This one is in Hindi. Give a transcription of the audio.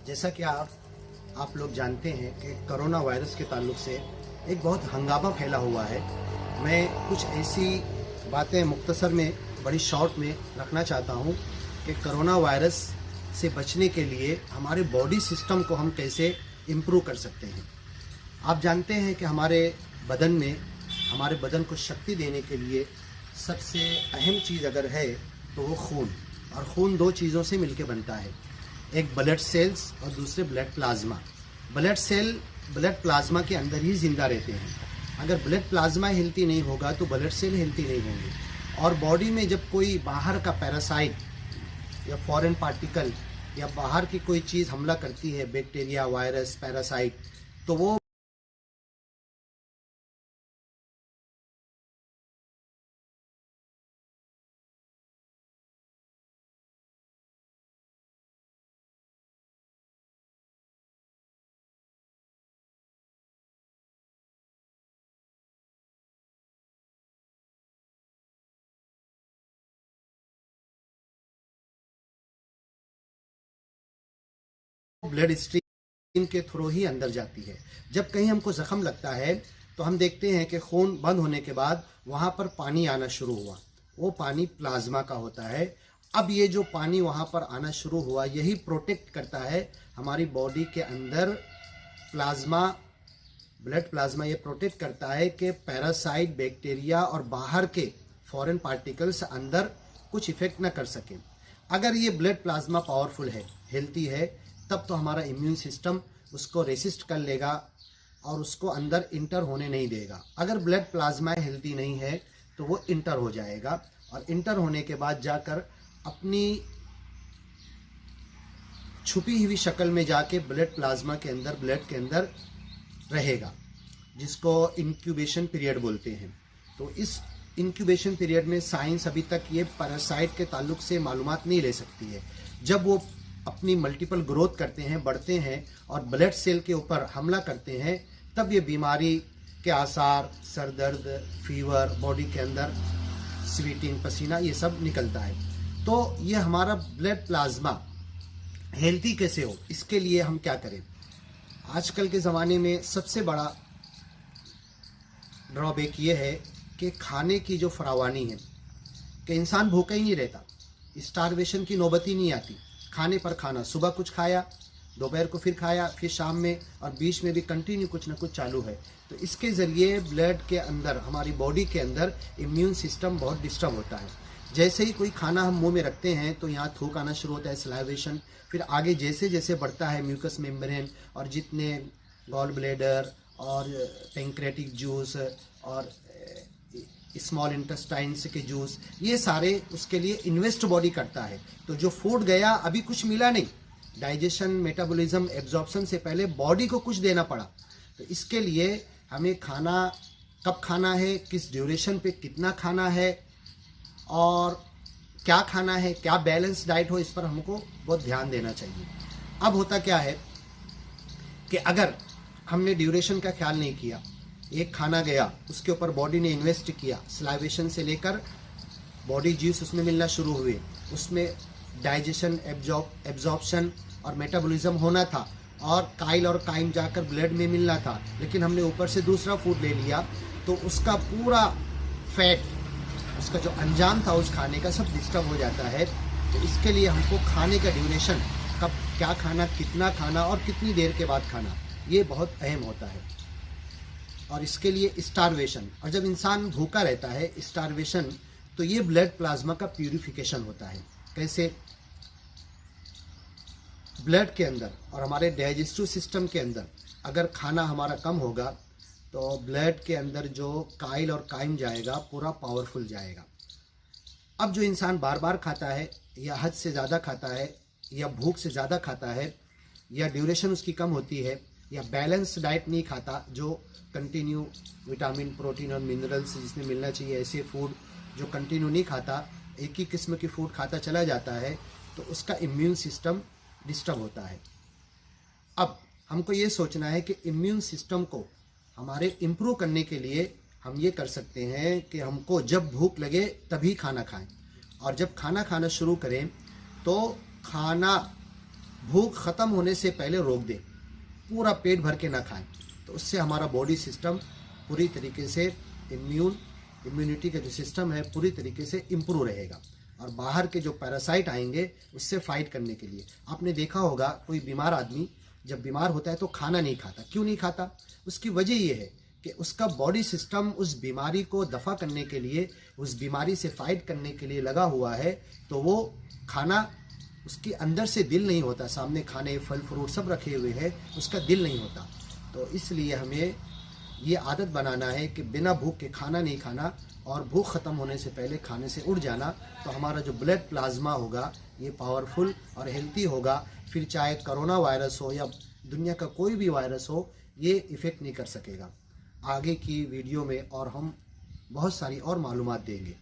जैसा कि आप लोग जानते हैं कि कोरोना वायरस के ताल्लुक से एक बहुत हंगामा फैला हुआ है। मैं कुछ ऐसी बातें मुख्तसर में बड़ी शॉर्ट में रखना चाहता हूं कि कोरोना वायरस से बचने के लिए हमारे बॉडी सिस्टम को हम कैसे इम्प्रूव कर सकते हैं। आप जानते हैं कि हमारे बदन को शक्ति देने के लिए सबसे अहम चीज़ अगर है तो वो खून, और खून दो चीज़ों से मिलकर बनता है, एक ब्लड सेल्स और दूसरे ब्लड प्लाज्मा। ब्लड प्लाज्मा के अंदर ही जिंदा रहते हैं। अगर ब्लड प्लाज्मा हेल्थी नहीं होगा तो ब्लड सेल हेल्थी नहीं होंगे। और बॉडी में जब कोई बाहर का पैरासाइट या फॉरेन पार्टिकल या बाहर की कोई चीज़ हमला करती है, बैक्टीरिया, वायरस, पैरासाइट, तो वो ब्लड स्ट्रीम के थ्रू ही अंदर जाती है। जब कहीं हमको जख्म लगता है तो हम देखते हैं कि खून बंद होने के बाद वहाँ पर पानी आना शुरू हुआ, वो पानी प्लाज्मा का होता है। अब ये जो पानी वहाँ पर आना शुरू हुआ, यही प्रोटेक्ट करता है हमारी बॉडी के अंदर प्लाज्मा, ब्लड प्लाज्मा ये प्रोटेक्ट करता है कि पैरासाइट, बैक्टीरिया और बाहर के फॉरेन पार्टिकल्स अंदर कुछ इफेक्ट ना कर सकें। अगर ये ब्लड प्लाज्मा पावरफुल है, हेल्थी है, तब तो हमारा इम्यून सिस्टम उसको रेसिस्ट कर लेगा और उसको अंदर इंटर होने नहीं देगा। अगर ब्लड प्लाज्मा हेल्थी नहीं है तो वो इंटर हो जाएगा, और इंटर होने के बाद जाकर अपनी छुपी हुई शक्ल में जाके ब्लड प्लाज्मा के अंदर, ब्लड के अंदर रहेगा, जिसको इंक्यूबेशन पीरियड बोलते हैं। तो इस इंक्यूबेशन पीरियड में साइंस अभी तक ये पैरासाइट के ताल्लुक से मालूमात नहीं ले सकती है। जब वो अपनी मल्टीपल ग्रोथ करते हैं, बढ़ते हैं और ब्लड सेल के ऊपर हमला करते हैं, तब ये बीमारी के आसार, सर दर्द, फीवर, बॉडी के अंदर स्वीटिंग, पसीना, ये सब निकलता है। तो ये हमारा ब्लड प्लाज्मा हेल्थी कैसे हो, इसके लिए हम क्या करें। आजकल के ज़माने में सबसे बड़ा ड्रॉबैक ये है कि खाने की जो फरावानी है, कि इंसान भूखा ही नहीं रहता, स्टारवेशन की नौबत ही नहीं आती। खाने पर खाना, सुबह कुछ खाया, दोपहर को फिर खाया, फिर शाम में, और बीच में भी कंटिन्यू कुछ ना कुछ चालू है। तो इसके ज़रिए ब्लड के अंदर, हमारी बॉडी के अंदर इम्यून सिस्टम बहुत डिस्टर्ब होता है। जैसे ही कोई खाना हम मुंह में रखते हैं तो यहाँ थूक आना शुरू होता है, सलाइवेशन। फिर आगे जैसे जैसे बढ़ता है म्यूकस मेम्ब्रेन, और जितने गॉल ब्लैडर और पेंक्रेटिक जूस और स्मॉल इंटेस्टाइन्स के जूस, ये सारे उसके लिए इन्वेस्ट बॉडी करता है। तो जो फूड गया, अभी कुछ मिला नहीं, डाइजेशन, मेटाबॉलिज्म, एब्जॉर्प्शन से पहले बॉडी को कुछ देना पड़ा। तो इसके लिए हमें खाना कब खाना है, किस ड्यूरेशन पे कितना खाना है, और क्या खाना है, क्या बैलेंस डाइट हो, इस पर हमको बहुत ध्यान देना चाहिए। अब होता क्या है कि अगर हमने ड्यूरेशन का ख्याल नहीं किया, एक खाना गया, उसके ऊपर बॉडी ने इन्वेस्ट किया, स्लाइवेशन से लेकर बॉडी जूस उसमें मिलना शुरू हुए, उसमें डाइजेशन, एब्जॉर्प्शन और मेटाबॉलिज्म होना था, और काइल और काइम जाकर ब्लड में मिलना था, लेकिन हमने ऊपर से दूसरा फूड ले लिया, तो उसका पूरा फैट, उसका जो अंजाम था उस खाने का, सब डिस्टर्ब हो जाता है। तो इसके लिए हमको खाने का ड्यूरेशन, कब क्या खाना, कितना खाना और कितनी देर के बाद खाना, ये बहुत अहम होता है। और इसके लिए स्टारवेशन, और जब इंसान भूखा रहता है, स्टारवेशन, तो ये ब्लड प्लाज्मा का प्यूरिफिकेशन होता है। कैसे? ब्लड के अंदर और हमारे डाइजेस्टिव सिस्टम के अंदर अगर खाना हमारा कम होगा तो ब्लड के अंदर जो काइल और काइम जाएगा, पूरा पावरफुल जाएगा। अब जो इंसान बार बार खाता है, या हद से ज़्यादा खाता है, या भूख से ज़्यादा खाता है, या ड्यूरेशन उसकी कम होती है, या बैलेंस डाइट नहीं खाता, जो कंटिन्यू विटामिन, प्रोटीन और मिनरल्स जिसमें मिलना चाहिए, ऐसे फूड जो कंटिन्यू नहीं खाता, एक ही किस्म की फूड खाता चला जाता है, तो उसका इम्यून सिस्टम डिस्टर्ब होता है। अब हमको ये सोचना है कि इम्यून सिस्टम को हमारे इम्प्रूव करने के लिए हम ये कर सकते हैं कि हमको जब भूख लगे तभी खाना खाएं, और जब खाना खाना शुरू करें तो खाना भूख ख़त्म होने से पहले रोक दें, पूरा पेट भर के ना खाएं, तो उससे हमारा बॉडी सिस्टम पूरी तरीके से इम्यूनिटी का जो सिस्टम है पूरी तरीके से इम्प्रूव रहेगा। और बाहर के जो पैरासाइट आएंगे उससे फाइट करने के लिए, आपने देखा होगा कोई बीमार आदमी जब बीमार होता है तो खाना नहीं खाता। क्यों नहीं खाता? उसकी वजह ये है कि उसका बॉडी सिस्टम उस बीमारी को दफ़ा करने के लिए, उस बीमारी से फाइट करने के लिए लगा हुआ है। तो वो खाना उसके अंदर से दिल नहीं होता, सामने खाने फल फ्रूट सब रखे हुए हैं, उसका दिल नहीं होता। तो इसलिए हमें ये आदत बनाना है कि बिना भूख के खाना नहीं खाना और भूख ख़त्म होने से पहले खाने से उठ जाना। तो हमारा जो ब्लड प्लाज्मा होगा ये पावरफुल और हेल्थी होगा। फिर चाहे कोरोना वायरस हो या दुनिया का कोई भी वायरस हो, ये इफ़ेक्ट नहीं कर सकेगा। आगे की वीडियो में और हम बहुत सारी और मालूमात देंगे।